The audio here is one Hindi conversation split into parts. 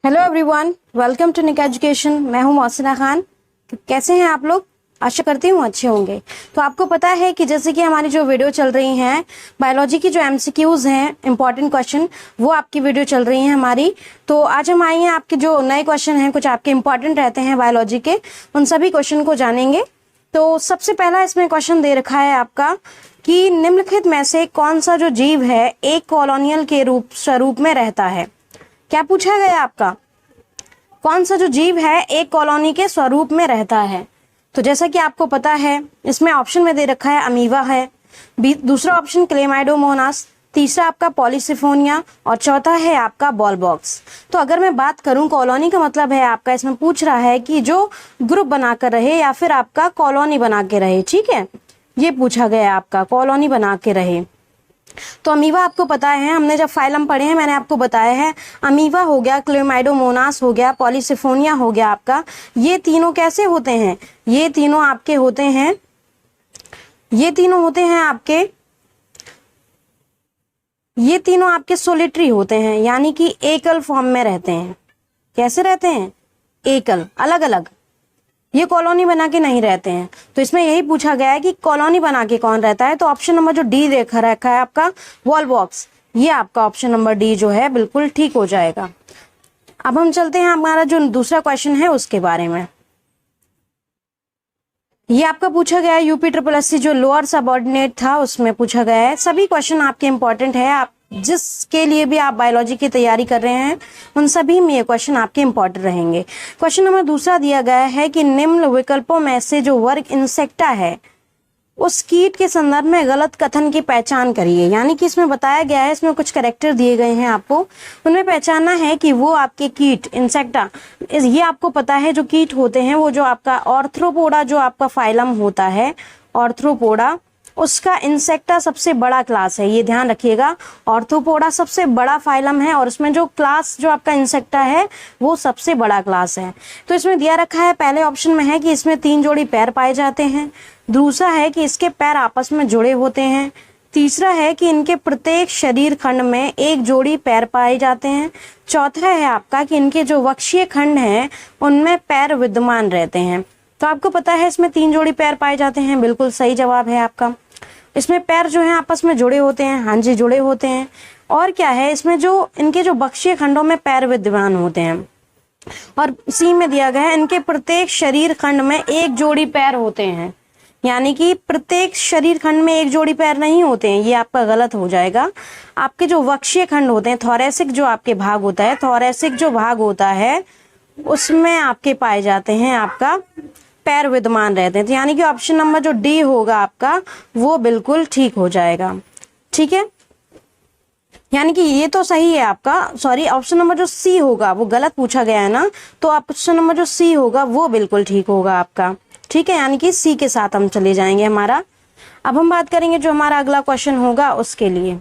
Hello everyone, welcome to Nick education. मैं हूं मौसिना खान। कैसे हैं आप लोग? आशा करती हूँ अच्छे होंगे। तो आपको पता है कि जैसे कि हमारी जो वीडियो चल रही हैं बायोलॉजी की, जो एमसीक्यूज हैं, इंपॉर्टेंट क्वेश्चन, वो आपकी वीडियो चल रही है हमारी। तो आज हम आए हैं, आपके जो नए क्वेश्चन हैं कुछ आपके इंपॉर्टेंट रहते हैं बायोलॉजी के, उन सभी क्वेश्चन को जानेंगे। तो सबसे पहला इसमें क्वेश्चन दे रखा है आपका कि निम्नलिखित में से कौन सा जो जीव है एक कॉलोनियल के स्वरूप में रहता है। क्या पूछा गया आपका? कौन सा जो जीव है एक कॉलोनी के स्वरूप में रहता है? तो जैसा कि आपको पता है इसमें ऑप्शन में दे रखा है अमीबा है, दूसरा ऑप्शन क्लेमाइडोमोनास, तीसरा आपका पॉलीसिफोनिया और चौथा है आपका बॉल बॉक्स। तो अगर मैं बात करूं, कॉलोनी का मतलब है आपका, इसमें पूछ रहा है कि जो ग्रुप बनाकर रहे या फिर आपका कॉलोनी बना के रहे। ठीक है, ये पूछा गया आपका कॉलोनी बना के रहे। तो अमीबा आपको पता है, हमने जब फाइलम पढ़े हैं मैंने आपको बताया है, अमीबा हो गया, क्लेमाइडोमोनास हो गया, पॉलीसिफोनिया हो गया आपका। ये तीनों कैसे होते हैं? ये तीनों आपके होते हैं, ये तीनों आपके सोलिटरी होते हैं, यानी कि एकल फॉर्म में रहते हैं। कैसे रहते हैं? एकल, अलग अलग। ये कॉलोनी बना के नहीं रहते हैं। तो इसमें यही पूछा गया है कि कॉलोनी बना के कौन रहता है। तो ऑप्शन नंबर जो डी देखा रखा है आपका वॉल बॉक्स, ये आपका ऑप्शन नंबर डी जो है बिल्कुल ठीक हो जाएगा। अब हम चलते हैं हमारा जो दूसरा क्वेश्चन है उसके बारे में। ये आपका पूछा गया है यूपी ट्रिपल एससी जो लोअर सबऑर्डिनेट था उसमें पूछा गया है। सभी क्वेश्चन आपके इंपॉर्टेंट है, आप जिसके लिए भी आप बायोलॉजी की तैयारी कर रहे हैं उन सभी में ये क्वेश्चन आपके इंपॉर्टेंट रहेंगे। क्वेश्चन नंबर दूसरा दिया गया है कि निम्न विकल्पों में से जो वर्ग इंसेक्टा है उस कीट के संदर्भ में गलत कथन की पहचान करिए। यानी कि इसमें बताया गया है, इसमें कुछ कैरेक्टर दिए गए हैं आपको, उनमें पहचानना है कि वो आपके कीट इंसेक्टा, ये आपको पता है जो कीट होते हैं वो जो आपका ऑर्थ्रोपोडा जो आपका फाइलम होता है, ऑर्थ्रोपोडा, उसका इंसेक्टा सबसे बड़ा क्लास है। ये ध्यान रखिएगा, ऑर्थ्रोपोडा सबसे बड़ा फाइलम है और उसमें जो क्लास जो आपका इंसेक्टा है वो सबसे बड़ा क्लास है। तो इसमें दिया रखा है, पहले ऑप्शन में है कि इसमें 3 जोड़ी पैर पाए जाते हैं, दूसरा है कि इसके पैर आपस में जुड़े होते हैं, तीसरा है कि इनके प्रत्येक शरीर खंड में 1 जोड़ी पैर पाए जाते हैं, चौथा है आपका कि इनके जो वक्षीय खंड हैं उनमें पैर विद्यमान रहते हैं। तो आपको पता है इसमें 3 जोड़ी पैर पाए जाते हैं, बिल्कुल सही जवाब है आपका। इसमें पैर जो है आपस में जुड़े होते हैं, हाँ जी जुड़े होते हैं। और क्या है, इसमें जो इनके जो वक्षीय खंडों में पैर विद्यमान होते हैं। और सी में दिया गया है इनके प्रत्येक शरीर खंड में 1 जोड़ी पैर होते हैं, यानी कि प्रत्येक शरीर खंड में 1 जोड़ी पैर नहीं होते हैं, ये आपका गलत हो जाएगा। आपके जो वक्षीय खंड होते हैं, थोरेसिक जो आपके भाग होता है, थोरेसिक जो भाग होता है उसमें आपके पाए जाते हैं आपका पैर विद्यमान रहते हैं। तो यानी कि ऑप्शन नंबर जो डी होगा आपका वो बिल्कुल ठीक हो जाएगा। ठीक है, यानी कि ये तो सही है आपका, सॉरी ऑप्शन नंबर जो सी होगा वो गलत पूछा गया है ना, तो ऑप्शन नंबर जो सी होगा वो बिल्कुल ठीक होगा आपका। ठीक है, यानी कि सी के साथ हम चले जाएंगे हमारा। अब हम बात करेंगे जो हमारा अगला क्वेश्चन होगा उसके लिए।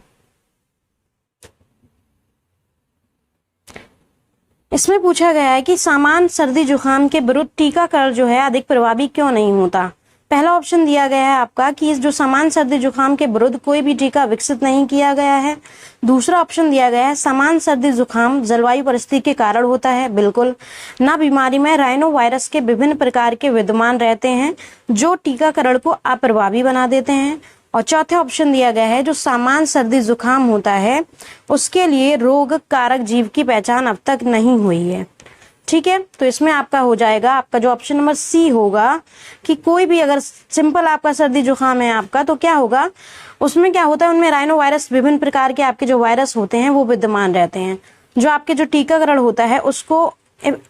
इसमें पूछा गया है कि सामान्य सर्दी जुकाम के विरुद्ध टीकाकरण जो है अधिक प्रभावी क्यों नहीं होता। पहला ऑप्शन दिया गया है आपका कि जो सामान्य सर्दी जुकाम के विरुद्ध कोई भी टीका विकसित नहीं किया गया है। दूसरा ऑप्शन दिया गया है सामान्य सर्दी जुकाम जलवायु परिस्थिति के कारण होता है, बिल्कुल ना। बीमारी में राइनो वायरस के विभिन्न प्रकार के विद्यमान रहते हैं जो टीकाकरण को अप्रभावी बना देते हैं। और चौथा ऑप्शन दिया गया है जो सामान्य सर्दी जुकाम होता है उसके लिए रोग कारक जीव की पहचान अब तक नहीं हुई है। ठीक है, तो इसमें आपका हो जाएगा आपका जो ऑप्शन नंबर सी होगा कि कोई भी अगर सिंपल आपका सर्दी जुकाम है आपका तो क्या होगा, उसमें क्या होता है, उनमें राइनो वायरस विभिन्न प्रकार के आपके जो वायरस होते हैं वो विद्यमान रहते हैं, जो आपके जो टीकाकरण होता है उसको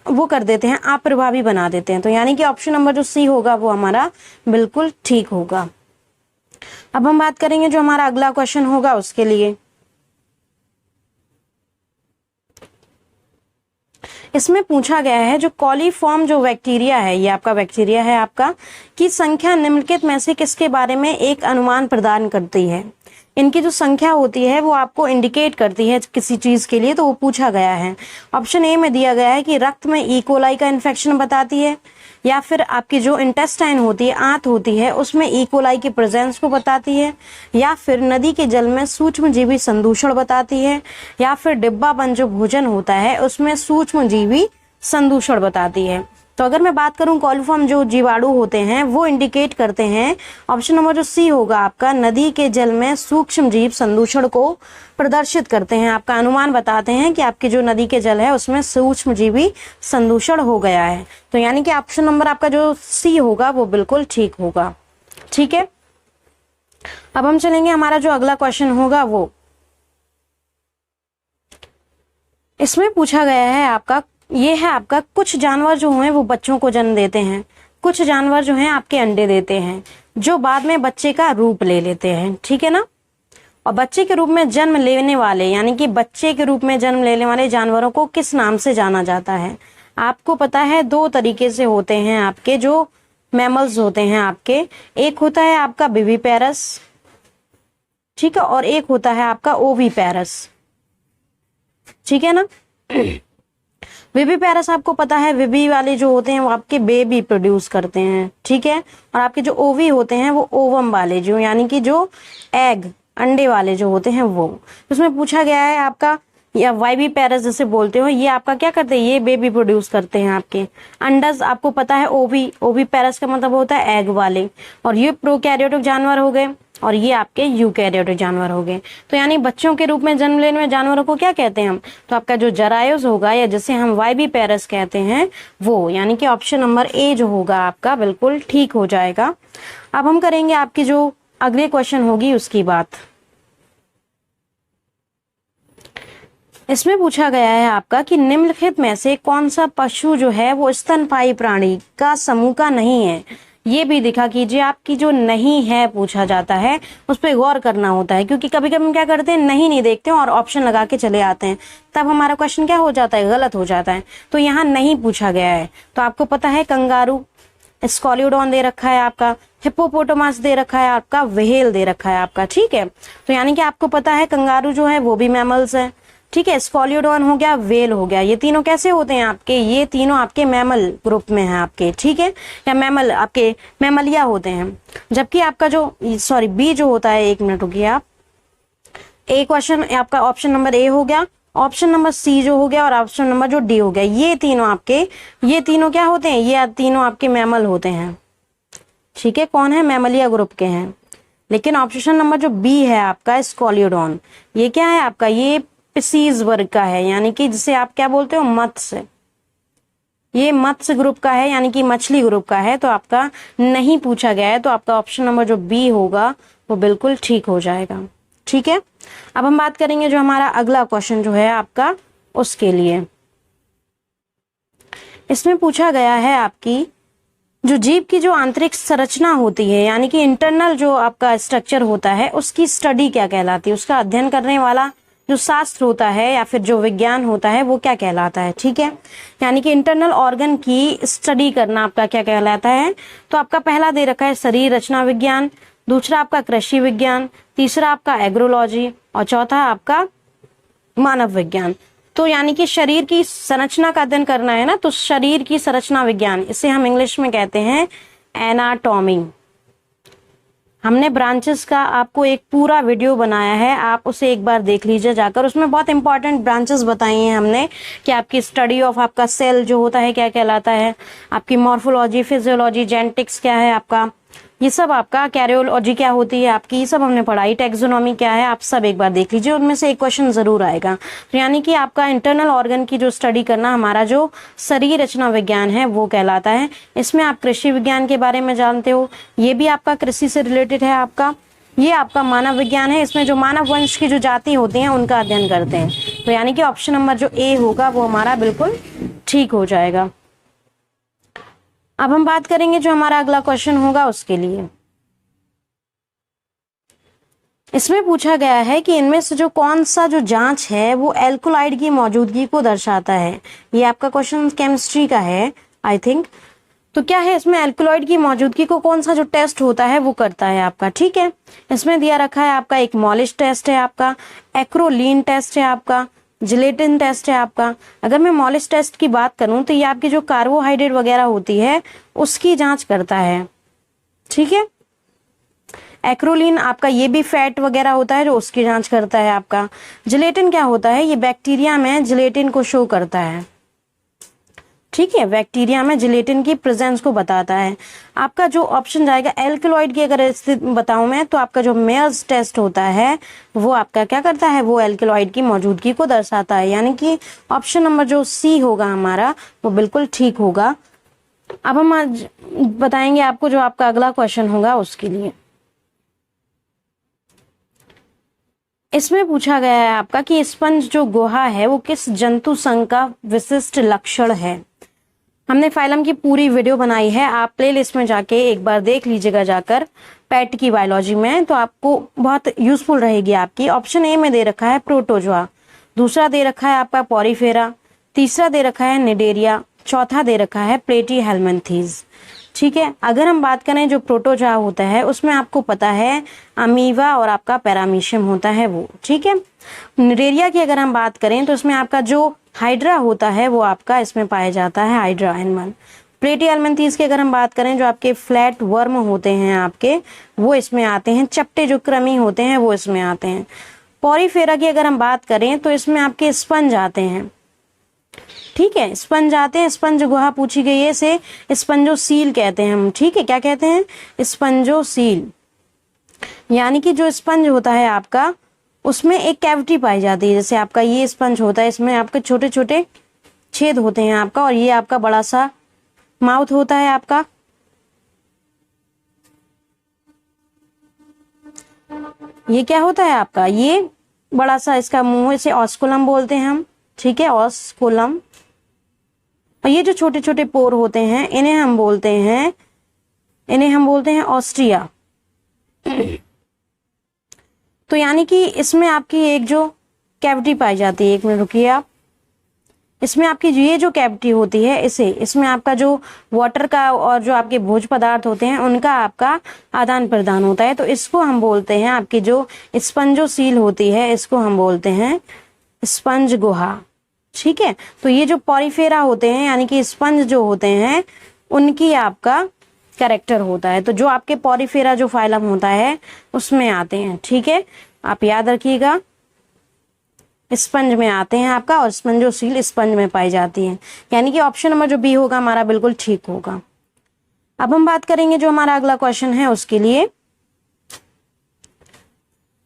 वो कर देते हैं, अप्रभावी बना देते हैं। तो यानी कि ऑप्शन नंबर जो सी होगा वो हमारा बिल्कुल ठीक होगा। अब हम बात करेंगे जो हमारा अगला क्वेश्चन होगा उसके लिए। इसमें पूछा गया है जो कॉलीफॉर्म जो बैक्टीरिया है, ये आपका बैक्टीरिया है आपका, की संख्या निम्नलिखित में से किसके बारे में एक अनुमान प्रदान करती है। इनकी जो संख्या होती है वो आपको इंडिकेट करती है किसी चीज के लिए, तो वो पूछा गया है। ऑप्शन ए में दिया गया है कि रक्त में ई कोलाई का इन्फेक्शन बताती है, या फिर आपकी जो इंटेस्टाइन होती है, आंत होती है, उसमें ई कोलाई की प्रेजेंस को बताती है, या फिर नदी के जल में सूक्ष्मजीवी संदूषण बताती है, या फिर डिब्बाबंद जो भोजन होता है उसमें सूक्ष्मजीवी संदूषण बताती है। तो अगर मैं बात करूं कॉलिफॉर्म जो जीवाणु होते हैं वो इंडिकेट करते हैं, ऑप्शन नंबर जो सी होगा आपका, नदी के जल में सूक्ष्म जीव संदूषण को प्रदर्शित करते हैं, आपका अनुमान बताते हैं कि आपकी जो नदी के जल है उसमें सूक्ष्म जीवी संदूषण हो गया है। तो यानी कि ऑप्शन नंबर आपका जो सी होगा वो बिल्कुल ठीक होगा। ठीक है, अब हम चलेंगे, हमारा जो अगला क्वेश्चन होगा वो इसमें पूछा गया है आपका, ये है आपका, कुछ जानवर जो हैं वो बच्चों को जन्म देते हैं, कुछ जानवर जो हैं आपके अंडे देते हैं, जो बाद में बच्चे का रूप ले लेते हैं। ठीक है ना, और बच्चे के रूप में जन्म लेने वाले, यानी कि बच्चे के रूप में जन्म लेने वाले जानवरों को किस नाम से जाना जाता है? आपको पता है दो तरीके से होते हैं आपके जो मैमल्स होते हैं आपके, एक होता है आपका विविपेरस, ठीक है, और एक होता है आपका ओविपेरस। ठीक है ना, विविपेरस आपको पता है, विवी वाले जो होते हैं वो आपके बेबी प्रोड्यूस करते हैं। ठीक है, और आपके जो ओवी होते हैं वो ओवम वाले जो, यानी कि जो एग अंडे वाले जो होते हैं वो। उसमें पूछा गया है आपका, या वाइवी पैरस जैसे बोलते हो, ये आपका क्या करते हैं, ये बेबी प्रोड्यूस करते हैं आपके अंडस। आपको पता है ओवी पैरस का मतलब होता है एग वाले, और ये प्रोकैरियोटिक जानवर हो गए, और ये आपके यूकैरियोटिक जानवर हो गए। तो यानी बच्चों के रूप में जन्म लेने वाले जानवरों को क्या कहते हैं हम? तो आपका जो जरायुज होगा, या जिसे हम वाइवी पैरस कहते हैं वो, यानी कि ऑप्शन नंबर ए जो होगा आपका बिल्कुल ठीक हो जाएगा। अब हम करेंगे आपकी जो अगले क्वेश्चन होगी उसकी बात। इसमें पूछा गया है आपका कि निम्नलिखित में से कौन सा पशु जो है वो स्तनपायी प्राणी का समूह का नहीं है? ये भी दिखा कीजिए, आपकी जो नहीं है पूछा जाता है उस पर गौर करना होता है, क्योंकि कभी कभी हम क्या करते हैं, नहीं देखते हैं और ऑप्शन लगा के चले आते हैं, तब हमारा क्वेश्चन क्या हो जाता है, गलत हो जाता है। तो यहाँ नहीं पूछा गया है। तो आपको पता है कंगारू, स्कॉलियोडॉन दे रखा है आपका, हिप्पोपोटामस दे रखा है आपका, व्हेल दे रखा है आपका। ठीक है, तो यानी कि आपको पता है कंगारू जो है वो भी मैमल्स है। ठीक है, स्कॉलियोडॉन हो गया, व्हेल हो गया, ये तीनों कैसे होते हैं आपके, ये तीनों आपके मैमल ग्रुप में हैं आपके। ठीक है, या मैमल आपके मैमलिया होते हैं। जबकि आपका जो बी जो होता है, एक मिनट रुकिए आप, ए क्वेश्चन आपका ऑप्शन नंबर ए हो गया, ऑप्शन नंबर सी जो हो गया, और ऑप्शन नंबर जो डी हो गया, ये तीनों क्या होते हैं, ये तीनों आपके मैमल होते हैं। ठीक है, कौन है, मैमलिया ग्रुप के हैं। लेकिन ऑप्शन नंबर जो बी है आपका स्कॉलियोडॉन, ये क्या है आपका, ये पिसीज वर्ग का है, यानी कि जिसे आप क्या बोलते हो, मत्स्य। ये मत्स्य ग्रुप का है, यानी कि मछली ग्रुप का है। तो आपका नहीं पूछा गया है, तो आपका ऑप्शन नंबर जो बी होगा वो बिल्कुल ठीक हो जाएगा। ठीक है, अब हम बात करेंगे जो हमारा अगला क्वेश्चन जो है आपका उसके लिए। इसमें पूछा गया है आपकी जो जीव की जो आंतरिक संरचना होती है, यानी कि इंटरनल जो आपका स्ट्रक्चर होता है, उसकी स्टडी क्या कहलाती है, उसका अध्ययन करने वाला जो शास्त्र होता है या फिर जो विज्ञान होता है वो क्या कहलाता है। ठीक है, यानी कि इंटरनल ऑर्गन की स्टडी करना आपका क्या कहलाता है? तो आपका पहला दे रखा है शरीर रचना विज्ञान, दूसरा आपका कृषि विज्ञान, तीसरा आपका एग्रोलॉजी, और चौथा आपका मानव विज्ञान। तो यानी कि शरीर की संरचना का अध्ययन करना है ना, तो शरीर की संरचना विज्ञान, इसे हम इंग्लिश में कहते हैं एनाटॉमी। हमने ब्रांचेस का आपको एक पूरा वीडियो बनाया है, आप उसे एक बार देख लीजिए जाकर। उसमें बहुत इंपॉर्टेंट ब्रांचेस बताई हैं हमने कि आपकी स्टडी ऑफ आपका सेल जो होता है क्या कहलाता है, आपकी मॉर्फोलॉजी, फिजियोलॉजी, जेनेटिक्स क्या है आपका, ये सब आपका कैरियोलॉजी क्या होती है आपकी, ये सब हमने पढ़ाई, टैक्सोनॉमी क्या है, आप सब एक बार देख लीजिए, उनमें से एक क्वेश्चन जरूर आएगा। तो यानी कि आपका इंटरनल ऑर्गन की जो स्टडी करना हमारा जो शरीर रचना विज्ञान है वो कहलाता है। इसमें आप कृषि विज्ञान के बारे में जानते हो, ये भी आपका कृषि से रिलेटेड है आपका। ये आपका मानव विज्ञान है, इसमें जो मानव वंश की जो जाति होती हैं उनका अध्ययन करते हैं। तो यानी कि ऑप्शन नंबर जो ए होगा वो हमारा बिल्कुल ठीक हो जाएगा। अब हम बात करेंगे जो हमारा अगला क्वेश्चन होगा उसके लिए। इसमें पूछा गया है कि इनमें से जो कौन सा जो जांच है वो एल्कोलाइड की मौजूदगी को दर्शाता है। ये आपका क्वेश्चन केमिस्ट्री का है आई थिंक। तो क्या है, इसमें एल्कलॉइड की मौजूदगी को कौन सा जो टेस्ट होता है वो करता है आपका। ठीक है, इसमें दिया रखा है आपका एक मॉलिश टेस्ट है आपका, एक्रोलीन टेस्ट है आपका, जिलेटिन टेस्ट है आपका। अगर मैं मॉलिश टेस्ट की बात करूं तो ये आपकी जो कार्बोहाइड्रेट वगैरह होती है उसकी जांच करता है। ठीक है, एक्रोलीन आपका ये भी फैट वगैरह होता है जो उसकी जांच करता है आपका। जिलेटिन क्या होता है, ये बैक्टीरिया में जिलेटिन को शो करता है। ठीक है, बैक्टीरिया में जिलेटिन की प्रेजेंस को बताता है। आपका जो ऑप्शन जाएगा एल्कलॉइड की अगर स्थिति बताऊं मैं, तो आपका जो मेयर्स टेस्ट होता है वो आपका क्या करता है, वो एल्कलॉइड की मौजूदगी को दर्शाता है। यानी कि ऑप्शन नंबर जो सी होगा हमारा वो बिल्कुल ठीक होगा। अब हम आज बताएंगे आपको जो आपका अगला क्वेश्चन होगा उसके लिए। इसमें पूछा गया है आपका कि स्पंज जो गुहा है वो किस जंतु संघ का विशिष्ट लक्षण है। हमने फाइलम की पूरी वीडियो बनाई है, आप प्लेलिस्ट में जाके एक बार देख लीजिएगा जाकर पेट की बायोलॉजी में, तो आपको बहुत यूजफुल रहेगी आपकी। ऑप्शन ए में दे रखा है प्रोटोजोआ, दूसरा दे रखा है आपका पॉरीफेरा, तीसरा दे रखा है निडेरिया, चौथा दे रखा है प्लेटीहेल्मिन्थीज। ठीक है, अगर हम बात करें जो प्रोटोजोआ होता है उसमें आपको पता है अमीबा और आपका पैरामीशियम होता है वो। ठीक है, निडेरिया की अगर हम बात करें तो इसमें आपका जो हाइड्रा होता है वो आपका इसमें पाया जाता है, हाइड्रा एनिमल। प्लेटीहेल्मिन्थीज की अगर हम बात करें जो आपके फ्लैट वर्म होते हैं आपके वो इसमें आते हैं, चपटे जो कृमि होते हैं वो इसमें आते हैं। पॉरीफेरा की अगर हम बात करें तो इसमें आपके स्पंज आते हैं। ठीक है, स्पंज आते हैं, स्पंज गुहा पूछी गई है, इसे स्पंजोसील कहते हैं हम। ठीक है, क्या कहते हैं, स्पंजोसील। यानी कि जो स्पंज होता है आपका उसमें एक कैविटी पाई जाती है, जैसे आपका ये स्पंज होता है, इसमें आपके छोटे छोटे छेद होते हैं आपका, और ये आपका बड़ा सा माउथ होता है आपका। ये क्या होता है आपका, ये बड़ा सा इसका मुंह, इसे ऑस्कुलम बोलते हैं हम। ठीक है, ऑस्कुलम। और ये जो छोटे छोटे पोर होते हैं इन्हें हम बोलते हैं ऑस्ट्रिया। तो यानी कि इसमें आपकी एक जो कैविटी पाई जाती है, एक मिनट रुकिए आप, इसमें आपकी ये जो कैविटी होती है इसमें आपका जो वाटर का और जो आपके भोज्य पदार्थ होते हैं उनका आपका आदान प्रदान होता है। तो इसको हम बोलते हैं, आपकी जो स्पंजोसील होती है इसको हम बोलते हैं स्पंज गुहा। ठीक है, तो ये जो पॉरीफेरा होते हैं यानी कि स्पंज जो होते हैं उनकी आपका कैरेक्टर होता है। तो जो आपके पॉरीफेरा जो फाइलम होता है उसमें आते हैं। ठीक है, आप याद रखिएगा, स्पंज में आते हैं आपका, और स्पंजोसील स्पंज में पाई जाती है। यानी कि ऑप्शन नंबर जो बी होगा हमारा बिल्कुल ठीक होगा। अब हम बात करेंगे जो हमारा अगला क्वेश्चन है उसके लिए।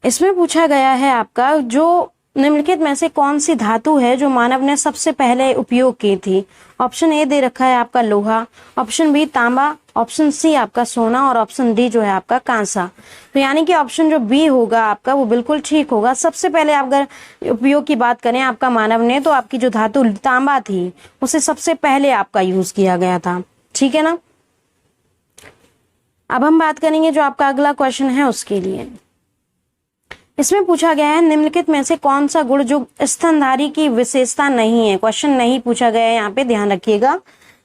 इसमें पूछा गया है आपका जो निम्नलिखित में से कौन सी धातु है जो मानव ने सबसे पहले उपयोग की थी। ऑप्शन ए दे रखा है आपका लोहा, ऑप्शन बी तांबा, ऑप्शन सी आपका सोना, और ऑप्शन डी जो है आपका कांसा। तो यानी कि ऑप्शन जो बी होगा आपका वो बिल्कुल ठीक होगा। सबसे पहले आप अगर उपयोग की बात करें आपका मानव ने, तो आपकी जो धातु तांबा थी उसे सबसे पहले आपका यूज किया गया था। ठीक है ना। अब हम बात करेंगे जो आपका अगला क्वेश्चन है उसके लिए। इसमें पूछा गया है निम्नलिखित में से कौन सा गुण जो स्तनधारी की विशेषता नहीं है। क्वेश्चन नहीं पूछा गया है, यहाँ पे ध्यान रखिएगा।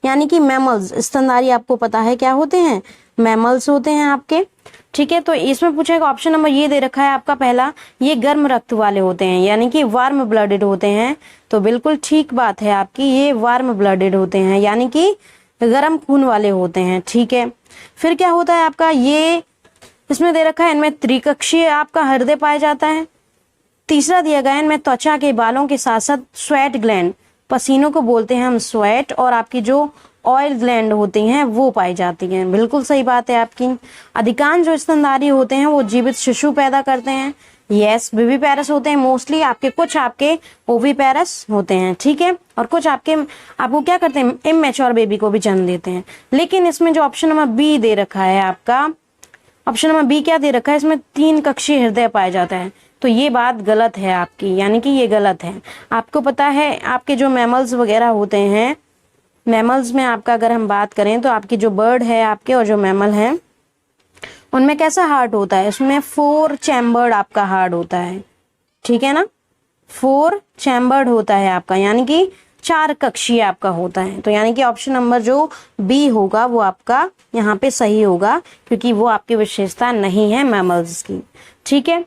यानी कि मैमल्स, स्तनधारी आपको पता है क्या होते हैं, मैमल्स होते हैं आपके। ठीक है, तो इसमें पूछेगा ऑप्शन नंबर ये दे रखा है आपका पहला, ये गर्म रक्त वाले होते हैं यानी कि वार्म ब्लडेड होते हैं। तो बिल्कुल ठीक बात है आपकी, ये वार्म ब्लडेड होते हैं यानी कि गर्म खून वाले होते हैं। ठीक है, फिर क्या होता है आपका, ये इसमें दे रखा है इनमें त्रिकक्षीय आपका हृदय पाया जाता है। तीसरा दिया गया है इनमें त्वचा के बालों के साथ साथ स्वेट ग्लैंड, पसीनों को बोलते हैं हम स्वेट, और आपकी जो ऑयल ग्लैंड होती हैं वो पाई जाती हैं। बिल्कुल सही बात है आपकी। अधिकांश जो स्तनधारी होते हैं वो जीवित शिशु पैदा करते हैं। यस, विविपेरस होते हैं मोस्टली आपके, कुछ आपके ओविपेरस होते हैं। ठीक है, और कुछ आपको क्या करते हैं, इमैच्योर बेबी को भी जन्म देते हैं। लेकिन इसमें जो ऑप्शन नंबर बी दे रखा है आपका, ऑप्शन नंबर बी क्या दे रखा है, इसमें 3 कक्षीय हृदय पाया जाता है। तो ये बात गलत है आपकी, यानी कि ये गलत है। आपको पता है आपके जो मैमल्स वगैरह होते हैं, मैमल्स में आपका अगर हम बात करें तो आपकी जो बर्ड है आपके और जो मैमल है उनमें कैसा हार्ट होता है, उसमें 4 चैम्बर्ड आपका हार्ट होता है। ठीक है ना, 4 चैम्बर्ड होता है आपका, यानी कि चार कक्षीय आपका होता है। तो यानी कि ऑप्शन नंबर जो बी होगा वो आपका यहाँ पे सही होगा, क्योंकि वो आपकी विशेषता नहीं है मैमल्स की। ठीक है,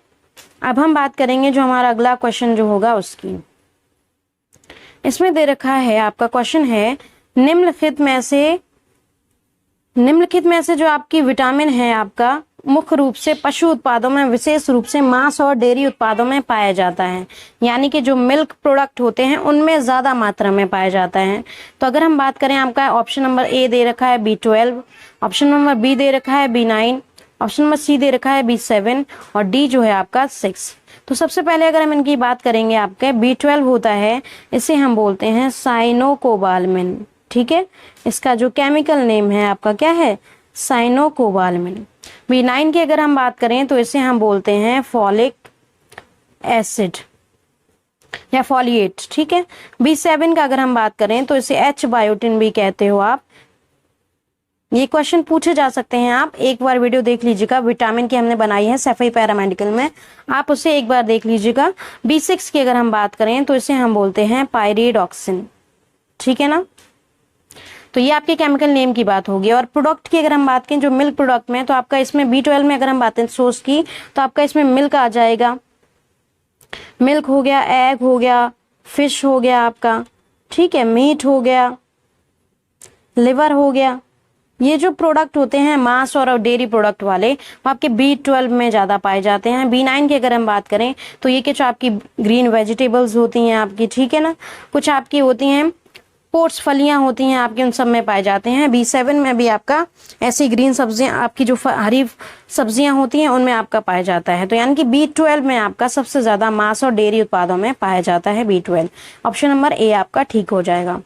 अब हम बात करेंगे जो हमारा अगला क्वेश्चन जो होगा उसकी। इसमें दे रखा है आपका क्वेश्चन है, निम्नलिखित में से जो आपकी विटामिन है आपका मुख्य रूप से पशु उत्पादों में, विशेष रूप से मांस और डेयरी उत्पादों में पाया जाता है, यानी कि जो मिल्क प्रोडक्ट होते हैं उनमें ज्यादा मात्रा में पाया जाता है। तो अगर हम बात करें, आपका ऑप्शन नंबर ए दे रखा है B12, ऑप्शन नंबर बी दे रखा है B9, ऑप्शन नंबर सी दे रखा है B7 और डी जो है आपका 6। तो सबसे पहले अगर हम इनकी बात करेंगे, आपके B12 होता है, इसे हम बोलते हैं साइनोकोबालमिन। ठीक है, इसका जो केमिकल नेम है आपका क्या है, साइनोकोबालमिन। B9 की अगर हम बात करें तो इसे हम बोलते हैं फॉलिक एसिड या फॉलिएट। ठीक है, B7 का अगर हम बात करें तो इसे H बायोटिन भी कहते हो आप। ये क्वेश्चन पूछे जा सकते हैं, आप एक बार वीडियो देख लीजिएगा, विटामिन की हमने बनाई है सफाई पैरामेडिकल में, आप उसे एक बार देख लीजिएगा। B6 की अगर हम बात करें तो इसे हम बोलते हैं पायरिडॉक्सिन। ठीक है ना, तो ये आपके केमिकल नेम की बात होगी। और प्रोडक्ट की अगर हम बात करें जो मिल्क प्रोडक्ट में, तो आपका इसमें B12 में अगर हम बात करें सोर्स की, तो आपका इसमें मिल्क आ जाएगा, मिल्क हो गया, एग हो गया, फिश हो गया आपका, ठीक है, मीट हो गया, लिवर हो गया। ये जो प्रोडक्ट होते हैं मांस और डेयरी प्रोडक्ट वाले, वो आपके B12 में ज्यादा पाए जाते हैं। B9 की अगर हम बात करें तो ये कुछ आपकी ग्रीन वेजिटेबल्स होती हैं आपकी, ठीक है ना, कुछ आपकी होती हैं पोर्ट्स, फलियां होती हैं आपकी, उन सब में पाए जाते हैं। B7 में भी आपका ऐसी ग्रीन सब्जियां, आपकी जो हरी सब्जियां होती हैं उनमें आपका पाया जाता है। तो यानी कि B12 में आपका सबसे ज्यादा मांस और डेयरी उत्पादों में पाया जाता है B12। ऑप्शन नंबर ए आपका ठीक हो जाएगा।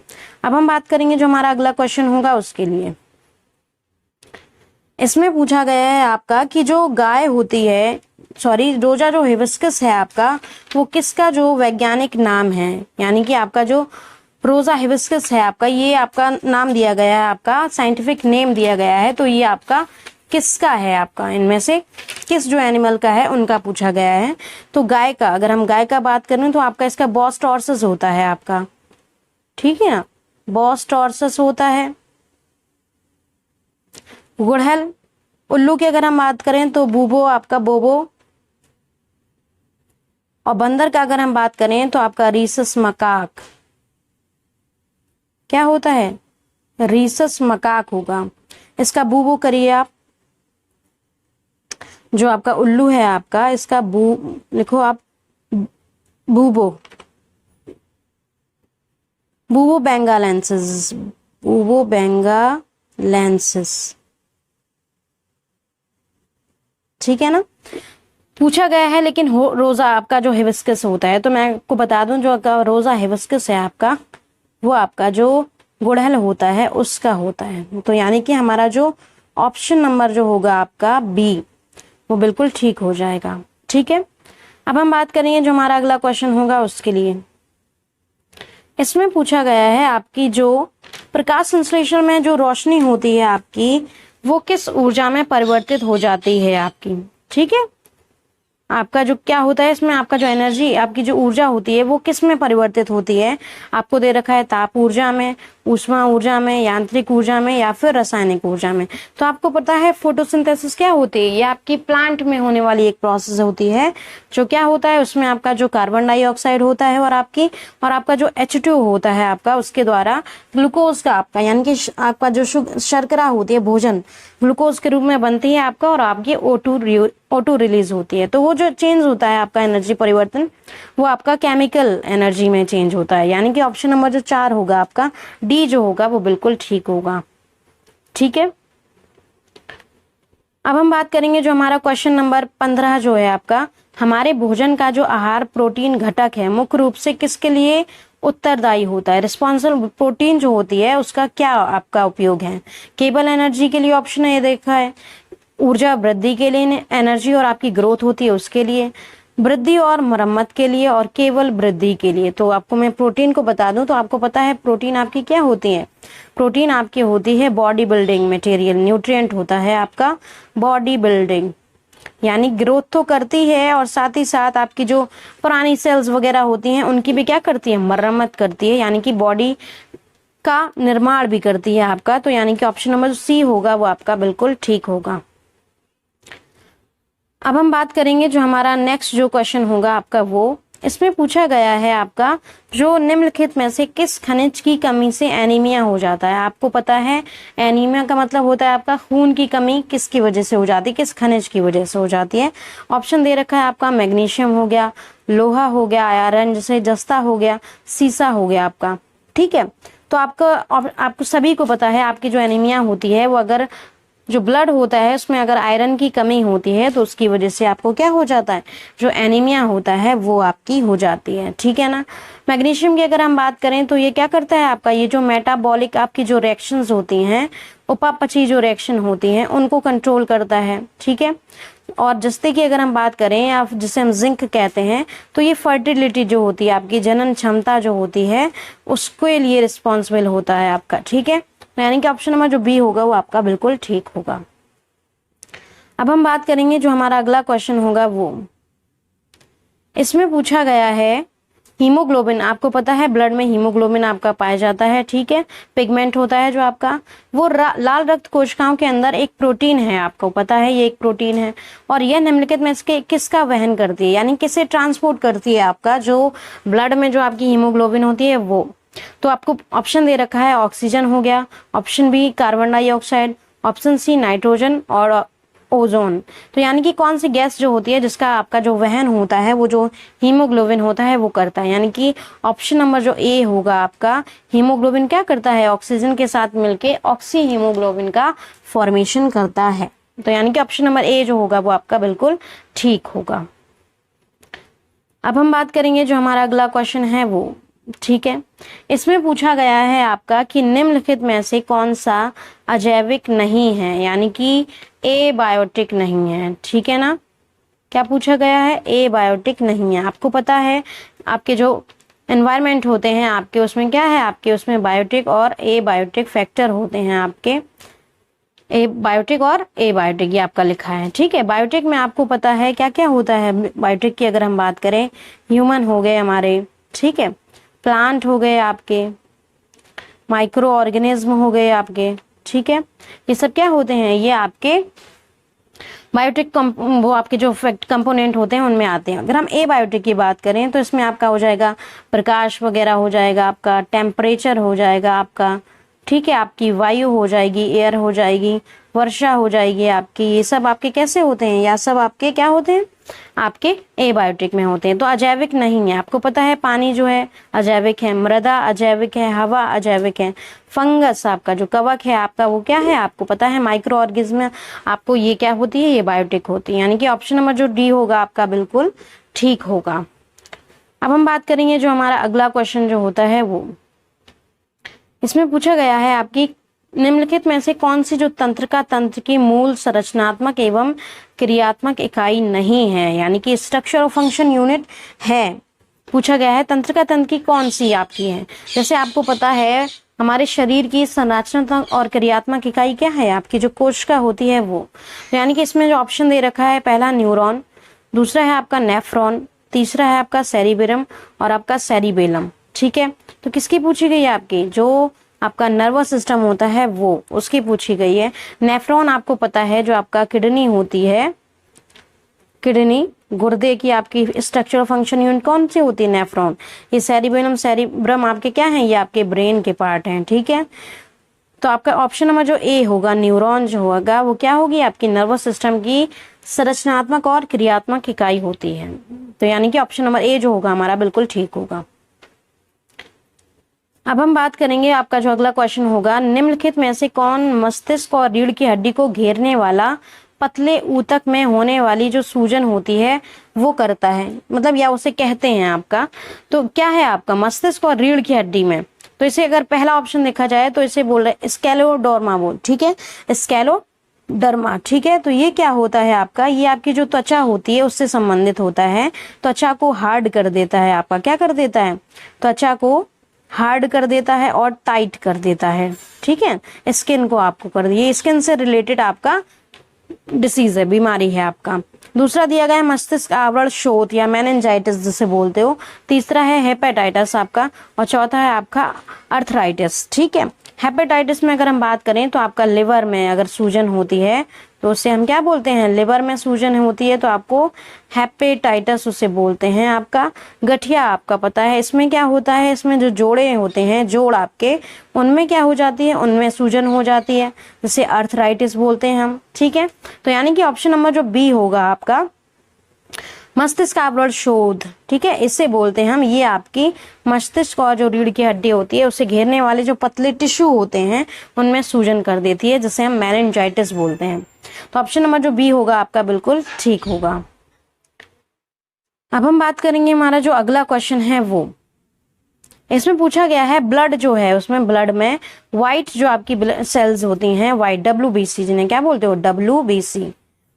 अब हम बात करेंगे जो हमारा अगला क्वेश्चन होगा उसके लिए। इसमें पूछा गया है आपका कि जो गाय होती है, रोजा जो हिबिस्कस है आपका, वो किसका जो वैज्ञानिक नाम है, यानी कि आपका जो रोजा हिबिस्कस है आपका, ये आपका नाम दिया गया है, आपका साइंटिफिक नेम दिया गया है। तो ये आपका किसका है, आपका इनमें से किस जो एनिमल का है उनका पूछा गया है। तो गाय का, अगर हम गाय का बात करें तो आपका इसका बॉस टॉर्सस होता है आपका, ठीक है ना, बॉस टॉर्सस होता है। गुड़हल, उल्लू की अगर हम बात करें तो बूबो आपका बोबो, और बंदर का अगर हम बात करें तो आपका रीसस मकाक। क्या होता है, रीसस मकाक होगा। इसका बूबो करिए आप, जो आपका उल्लू है आपका, इसका लिखो आप बूबो, बूबो बेंगालेंसिस, बूबो बेंगालेंसिस। ठीक है ना, पूछा गया है। लेकिन रोजा आपका जो हिबिस्कस होता है, तो मैं आपको बता दूं जो रोजा हिबिस्कस है आपका, वो आपका जो गुड़हल होता है उसका होता है। तो यानी कि हमारा जो ऑप्शन नंबर जो होगा आपका बी, वो बिल्कुल ठीक हो जाएगा। ठीक है, अब हम बात करेंगे जो हमारा अगला क्वेश्चन होगा उसके लिए। इसमें पूछा गया है आपकी जो प्रकाश संश्लेषण में जो रोशनी होती है आपकी, वो किस ऊर्जा में परिवर्तित हो जाती है आपकी। ठीक है, आपका जो क्या होता है इसमें, आपका जो एनर्जी, आपकी जो ऊर्जा होती है वो किस में परिवर्तित होती है। आपको दे रखा है ताप ऊर्जा में, ऊष्मा ऊर्जा में, यांत्रिक ऊर्जा में या फिर रासायनिक ऊर्जा में। तो आपको पता है फोटोसिंथेसिस क्या होती है, ये आपकी प्लांट में होने वाली एक प्रोसेस होती है। जो क्या होता है उसमें आपका जो कार्बन डाइऑक्साइड होता है और आपका जो H2 होता है आपका, उसके द्वारा ग्लूकोज का आपका, यानी कि आपका जो शर्करा होती है, भोजन ग्लूकोज के रूप में बनती है आपका, और आपकी O2 रिलीज होती है। तो वो जो चेंज होता है आपका एनर्जी परिवर्तन, वो आपका केमिकल एनर्जी में चेंज होता है। यानी कि ऑप्शन नंबर जो 4 होगा आपका, डी जो होगा वो बिल्कुल ठीक होगा। ठीक है, अब हम बात करेंगे जो हमारा क्वेश्चन नंबर 15 जो है आपका, हमारे भोजन का जो आहार प्रोटीन घटक है मुख्य रूप से किसके लिए उत्तरदायी होता है। रिस्पॉन्सिबल प्रोटीन जो होती है उसका क्या आपका उपयोग है। केवल एनर्जी के लिए ऑप्शन ये देखा है, ऊर्जा वृद्धि के लिए एनर्जी और आपकी ग्रोथ होती है उसके लिए, वृद्धि और मरम्मत के लिए, और केवल वृद्धि के लिए। तो आपको मैं प्रोटीन को बता दूं तो आपको पता है प्रोटीन आपकी क्या होती है। प्रोटीन आपकी होती है बॉडी बिल्डिंग मटेरियल, न्यूट्रिएंट होता है आपका बॉडी बिल्डिंग। यानी ग्रोथ तो करती है और साथ ही साथ आपकी जो पुरानी सेल्स वगैरह होती हैं उनकी भी क्या करती है, मरम्मत करती है, यानी कि बॉडी का निर्माण भी करती है आपका। तो यानी कि ऑप्शन नंबर सी होगा वो आपका बिल्कुल ठीक होगा। अब हम बात करेंगे जो हमारा नेक्स्ट जो क्वेश्चन होगा आपका, वो इसमें पूछा गया है आपका, जो निम्नलिखित में से किस खनिज की कमी से एनीमिया हो जाता है। आपको पता है एनीमिया का मतलब होता है आपका खून की कमी किसकी वजह से हो जाती है, किस खनिज की वजह से हो जाती है। ऑप्शन दे रखा है आपका, मैग्नीशियम हो गया, लोहा हो गया, आयरन जैसे जस्ता हो गया, सीसा हो गया आपका। ठीक है, तो आपको सभी को पता है आपकी जो एनीमिया होती है वो अगर जो ब्लड होता है उसमें अगर आयरन की कमी होती है तो उसकी वजह से आपको क्या हो जाता है, जो एनीमिया होता है वो आपकी हो जाती है। ठीक है ना। मैग्नीशियम की अगर हम बात करें तो ये क्या करता है आपका, ये जो मेटाबॉलिक आपकी जो रिएक्शंस होती हैं, उपापचयी जो रिएक्शन होती हैं उनको कंट्रोल करता है। ठीक है। और जस्ते की अगर हम बात करें या जिसे हम जिंक कहते हैं, तो ये फर्टिलिटी जो होती है आपकी जनन क्षमता जो होती है उसके लिए रिस्पॉन्सिबल होता है आपका। ठीक है, यानी कि ऑप्शन नंबर जो बी होगा वो आपका बिल्कुल ठीक होगा। अब हम बात करेंगे जो हमारा अगला क्वेश्चन होगा, वो इसमें पूछा गया है हीमोग्लोबिन। आपको पता है ब्लड में हीमोग्लोबिन आपका पाया जाता है। ठीक है, पिगमेंट होता है जो आपका, वो लाल रक्त कोशिकाओं के अंदर एक प्रोटीन है, आपको पता है ये एक प्रोटीन है, और यह निम्नलिखित में इसके किसका वहन करती है, यानी किसे ट्रांसपोर्ट करती है आपका, जो ब्लड में जो आपकी हीमोग्लोबिन होती है वो। तो आपको ऑप्शन दे रखा है, ऑक्सीजन हो गया, option B carbon dioxide, option C nitrogen और ओजोन। तो यानी कि कौन सी गैस जो होती है जिसका आपका जो वहन होता है वो जो हीमोग्लोबिन होता है वो करता है। यानी कि ऑप्शन नंबर जो ए होगा आपका, हीमोग्लोबिन क्या करता है, ऑक्सीजन के साथ मिलके ऑक्सी हीमोग्लोबिन का फॉर्मेशन करता है। तो यानी कि ऑप्शन नंबर ए जो होगा वो आपका बिल्कुल ठीक होगा। अब हम बात करेंगे जो हमारा अगला क्वेश्चन है वो। ठीक है, इसमें पूछा गया है आपका कि निम्नलिखित में से कौन सा अजैविक नहीं है, यानी कि ए बायोटिक नहीं है। ठीक है ना, क्या पूछा गया है, ए बायोटिक नहीं है। आपको पता है आपके जो एनवायरनमेंट होते हैं आपके उसमें क्या है, आपके उसमें बायोटिक और ए बायोटिक फैक्टर होते हैं आपके, ए बायोटिक और ए बायोटिक ये आपका लिखा है। ठीक है, बायोटिक में आपको पता है क्या क्या होता है। बायोटिक की अगर हम बात करें, ह्यूमन हो गए हमारे, ठीक है, प्लांट हो गए आपके, माइक्रो ऑर्गेनिज्म हो गए आपके। ठीक है, ये सब क्या होते हैं, ये आपके बायोटिक वो आपके जो कंपोनेंट होते हैं उनमें आते हैं। अगर हम ए बायोटिक की बात करें तो इसमें आपका हो जाएगा प्रकाश वगैरह हो जाएगा, आपका टेम्परेचर हो जाएगा आपका। ठीक है, आपकी वायु हो जाएगी, एयर हो जाएगी, वर्षा हो जाएगी आपकी। ये सब आपके कैसे होते हैं, या सब आपके क्या होते हैं, आपके एबायोटिक में होते हैं। तो अजैविक नहीं है। आपको पता है पानी जो है अजैविक है, मृदा अजैविक है, हवा अजैविक है, फंगस आपका जो कवक है आपका वो क्या है, आपको पता है माइक्रो ऑर्गेनिज्म, आपको ये क्या होती है, ये बायोटिक होती है। यानी कि ऑप्शन नंबर जो डी होगा आपका बिल्कुल ठीक होगा। अब हम बात करेंगे जो हमारा अगला क्वेश्चन जो होता है वो, इसमें पूछा गया है आपकी निम्नलिखित में से कौन सी जो तंत्रिका तंत्र की मूल संरचनात्मक एवं क्रियात्मक इकाई नहीं है, यानी कि स्ट्रक्चर और फंक्शन यूनिट है। पूछा गया है तंत्रिका तंत्र की कौन सी आपकी है। जैसे आपको पता है हमारे शरीर की संरचनात्मक और क्रियात्मक इकाई क्या है, आपकी जो कोशिका होती है वो। तो यानी कि इसमें जो ऑप्शन दे रखा है, पहला न्यूरॉन, दूसरा है आपका नेफ्रॉन, तीसरा है आपका सेरिबेरम और आपका सेरिबेलम। ठीक है, तो किसकी पूछी गई है, आपकी जो आपका नर्वस सिस्टम होता है वो, उसकी पूछी गई है। नेफ्रॉन आपको पता है जो आपका किडनी होती है, किडनी गुर्दे की आपकी स्ट्रक्चर फंक्शन यूनिट कौन सी होती है, नेफ्रॉन। ये सेरिबेलम सेरिब्रम आपके क्या हैं, ये आपके ब्रेन के पार्ट हैं। ठीक है, तो आपका ऑप्शन नंबर जो ए होगा, न्यूरॉन जो होगा वो क्या होगी, आपकी नर्वस सिस्टम की संरचनात्मक और क्रियात्मक इकाई होती है। तो यानी कि ऑप्शन नंबर ए जो होगा हमारा बिल्कुल ठीक होगा। अब हम बात करेंगे आपका जो अगला क्वेश्चन होगा, निम्नलिखित में से कौन मस्तिष्क और रीढ़ की हड्डी को घेरने वाला पतले ऊतक में होने वाली जो सूजन होती है वो करता है, मतलब या उसे कहते हैं आपका। तो क्या है आपका मस्तिष्क और रीढ़ की हड्डी में, तो इसे अगर पहला ऑप्शन देखा जाए तो इसे बोल रहे स्केलोडर्मा बोल। ठीक है, स्केलोडर्मा। ठीक है, तो ये क्या होता है आपका, ये आपकी जो त्वचा होती है उससे संबंधित होता है। त्वचा को हार्ड कर देता है आपका, क्या कर देता है, त्वचा को हार्ड कर देता है और टाइट कर देता है। ठीक है, स्किन को आपको कर दिए, स्किन से रिलेटेड आपका डिसीज है, बीमारी है आपका। दूसरा दिया गया है मस्तिष्क आवरण शोथ या मेनिंजाइटिस जिसे बोलते हो। तीसरा है हेपेटाइटिस आपका, और चौथा है आपका अर्थराइटिस। ठीक है, हेपेटाइटिस में अगर हम बात करें तो आपका लिवर में अगर सूजन होती है तो उसे हम क्या बोलते हैं, लिवर में सूजन होती है तो आपको हेपेटाइटिस उसे बोलते हैं। आपका गठिया आपका पता है, इसमें क्या होता है, इसमें जो जोड़े होते हैं, जोड़ आपके, उनमें क्या हो जाती है, उनमें सूजन हो जाती है, जिसे अर्थराइटिस बोलते हैं हम। ठीक है, तो यानी कि ऑप्शन नंबर जो बी होगा आपका मस्तिष्क आवरण शोथ। ठीक है, इसे बोलते हैं हम, ये आपकी मस्तिष्क और जो रीढ़ की हड्डी होती है उसे घेरने वाले जो पतले टिश्यू होते हैं उनमें सूजन कर देती है, जिसे हम मेनिंजाइटिस बोलते हैं। तो ऑप्शन नंबर जो बी होगा आपका बिल्कुल ठीक होगा। अब हम बात करेंगे हमारा जो अगला क्वेश्चन है वो, इसमें पूछा गया है ब्लड जो है उसमें, ब्लड में व्हाइट जो आपकी सेल्स होती हैं व्हाइट, WBC जिन्हें क्या बोलते हो, WBC,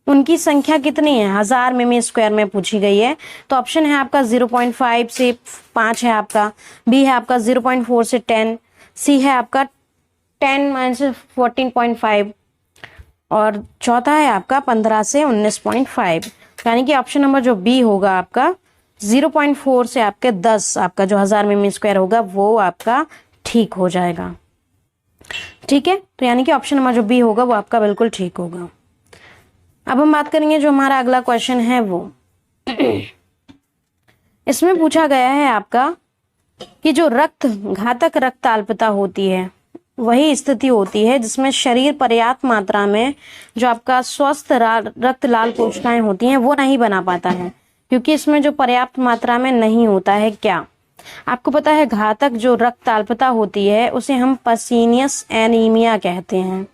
उनकी संख्या कितनी है 1000 मिमी स्क्वायर में पूछी गई है। तो ऑप्शन है आपका 0.5 से 5 है आपका, बी है आपका 0.4 से 10, सी है आपका 10 - 14.5, और चौथा है आपका 15 से 19.5। यानी कि ऑप्शन नंबर जो बी होगा आपका 0.4 से आपके 10, आपका जो 1000 मिमी स्क्वायर होगा वो आपका ठीक हो जाएगा। ठीक है, तो यानी कि ऑप्शन नंबर जो बी होगा वो आपका बिल्कुल ठीक होगा। अब हम बात करेंगे जो हमारा अगला क्वेश्चन है वो, इसमें पूछा गया है आपका कि जो घातक रक्त अल्पता होती है वही स्थिति होती है जिसमें शरीर पर्याप्त मात्रा में जो आपका स्वस्थ रक्त लाल कोशिकाएं होती हैं वो नहीं बना पाता है, क्योंकि इसमें जो पर्याप्त मात्रा में नहीं होता है। क्या आपको पता है घातक जो रक्त अल्पता होती है उसे हम पर्सीनियस एनीमिया कहते हैं।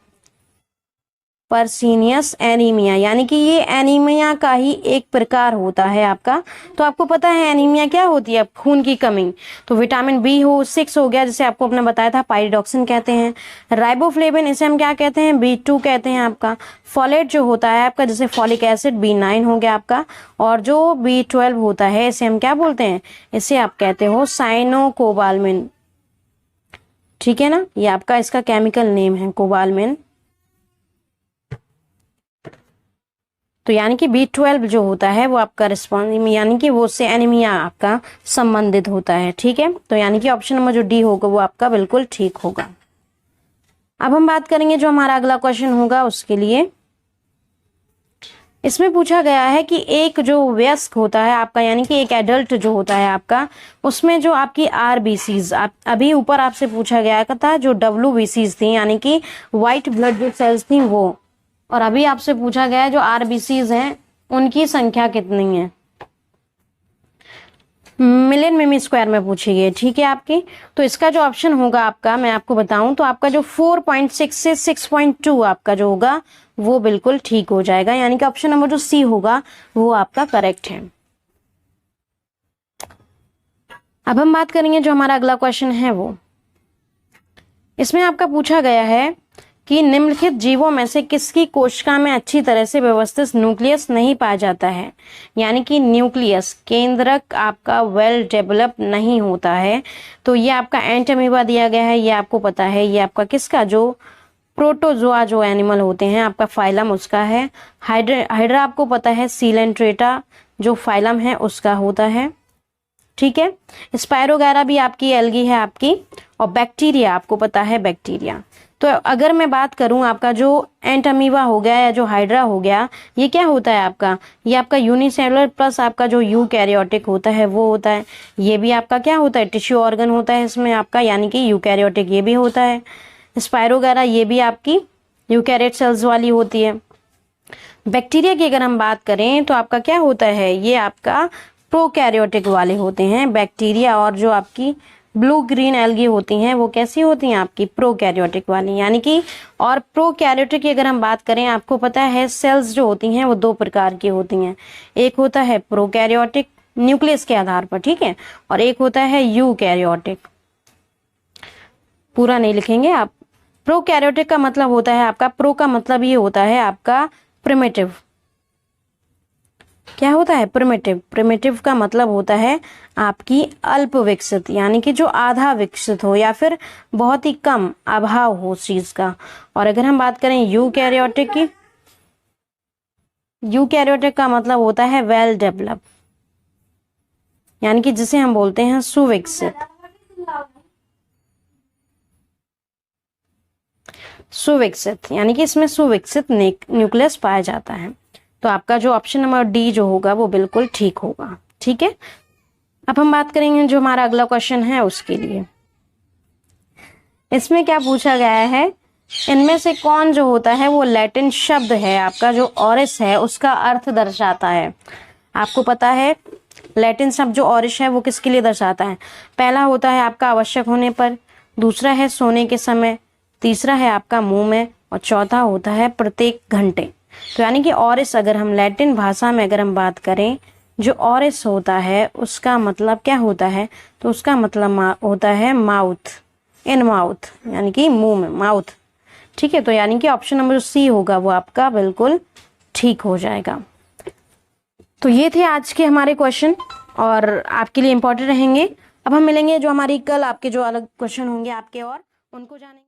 पर्सीनियस एनीमिया, यानी कि ये एनीमिया का ही एक प्रकार होता है आपका। तो आपको पता है एनीमिया क्या होती है, खून की कमी। तो विटामिन B6 हो गया, जिसे आपको अपने बताया था पाइरिडॉक्सिन कहते हैं। राइबोफ्लेविन, इसे हम क्या कहते हैं, B2 कहते हैं आपका। फॉलेट जो होता है आपका, जैसे फॉलिक एसिड, B9 हो गया आपका। और जो B12 होता है इसे हम क्या बोलते हैं, इसे आप कहते हो साइनोकोबालमिन। ठीक है ना, ये आपका इसका केमिकल नेम है कोबालमिन। तो यानी कि B12 जो होता है वो आपका रिस्पॉन्स, यानी कि वो उससे एनीमिया आपका संबंधित होता है। ठीक है, तो यानी कि ऑप्शन नंबर जो डी होगा वो आपका बिल्कुल ठीक होगा। अब हम बात करेंगे जो हमारा अगला क्वेश्चन होगा उसके लिए, इसमें पूछा गया है कि एक जो वयस्क होता है आपका, यानी कि एक एडल्ट जो होता है आपका, उसमें जो आपकी RBCs, अभी ऊपर आपसे पूछा गया था जो WBCs थी, यानी कि व्हाइट ब्लड जो सेल्स थी वो, और अभी आपसे पूछा गया है जो RBCs हैं उनकी संख्या कितनी है, मिलियन मिमी स्क्वायर में पूछी गई। ठीक है आपकी, तो इसका जो ऑप्शन होगा आपका, मैं आपको बताऊं तो आपका जो 4.6 से 6.2 आपका जो होगा वो बिल्कुल ठीक हो जाएगा, यानी कि ऑप्शन नंबर जो सी होगा वो आपका करेक्ट है। अब हम बात करेंगे जो हमारा अगला क्वेश्चन है वो, इसमें आपका पूछा गया है कि निम्नलिखित जीवों में से किसकी कोशिका में अच्छी तरह से व्यवस्थित न्यूक्लियस नहीं पाया जाता है, यानी कि न्यूक्लियस केंद्रक आपका वेल डेवलप नहीं होता है। तो ये आपका एंट अमीबा दिया गया है, ये आपको पता है, ये आपका किसका, जो प्रोटोजोआ जो एनिमल होते हैं आपका फाइलम उसका है। हाइड्रा आपको पता है, सीलेंट्रेटा जो फाइलम है उसका होता है। ठीक है, स्पायरोगैरा भी आपकी एल्गी है आपकी, और बैक्टीरिया आपको पता है बैक्टीरिया। तो अगर मैं बात करूं आपका जो एंट अमीबा हो गया या जो हाइड्रा हो गया, ये क्या होता है आपका, ये आपका यूनिसेलुलर प्लस आपका जो यूकैरियोटिक होता है वो होता है। ये भी आपका क्या होता है, टिश्यू ऑर्गन होता है इसमें आपका, यानी कि यूकैरियोटिक ये भी होता है। स्पायरोगैरा ये भी आपकी यूकैरियोट सेल्स वाली होती है। बैक्टीरिया की अगर हम बात करें तो आपका क्या होता है, ये आपका प्रोकैरियोटिक वाले होते हैं बैक्टीरिया, और जो आपकी ब्लू ग्रीन एल्गी होती हैं वो कैसी होती हैं आपकी प्रोकैरियोटिक वाली, यानी कि। और प्रोकैरियोटिक की अगर हम बात करें, आपको पता है सेल्स जो होती हैं वो दो प्रकार की होती हैं, एक होता है प्रोकैरियोटिक न्यूक्लियस के आधार पर, ठीक है, और एक होता है यूकैरियोटिक। पूरा नहीं लिखेंगे आप। प्रोकैरियोटिक का मतलब होता है आपका, प्रो का मतलब ये होता है आपका प्रिमिटिव। क्या होता है प्रिमिटिव, प्रिमिटिव का मतलब होता है आपकी अल्प विकसित, यानी कि जो आधा विकसित हो या फिर बहुत ही कम अभाव हो चीज का। और अगर हम बात करें यूकैरियोटिक की, यूकैरियोटिक का मतलब होता है वेल डेवलप, यानी कि जिसे हम बोलते हैं सुविकसित। सुविकसित यानी कि इसमें सुविकसित न्यूक्लियस पाया जाता है। तो आपका जो ऑप्शन नंबर डी जो होगा वो बिल्कुल ठीक होगा। ठीक है, अब हम बात करेंगे जो हमारा अगला क्वेश्चन है उसके लिए। इसमें क्या पूछा गया है, इनमें से कौन जो होता है वो लैटिन शब्द है आपका जो ऑरिस है उसका अर्थ दर्शाता है। आपको पता है लैटिन शब्द जो ऑरिस है वो किसके लिए दर्शाता है। पहला होता है आपका आवश्यक होने पर, दूसरा है सोने के समय, तीसरा है आपका मुंह में, और चौथा होता है प्रत्येक घंटे। तो यानी कि ऑरिस अगर हम लैटिन भाषा में अगर हम बात करें, जो ऑरिस होता है उसका मतलब क्या होता है, तो उसका मतलब होता है माउथ, इन माउथ यानी कि मुंह में, माउथ। ठीक है, तो यानी कि ऑप्शन नंबर सी होगा वो आपका बिल्कुल ठीक हो जाएगा। तो ये थे आज के हमारे क्वेश्चन और आपके लिए इंपॉर्टेंट रहेंगे। अब हम मिलेंगे जो हमारी कल आपके जो अलग क्वेश्चन होंगे आपके और उनको जानेंगे।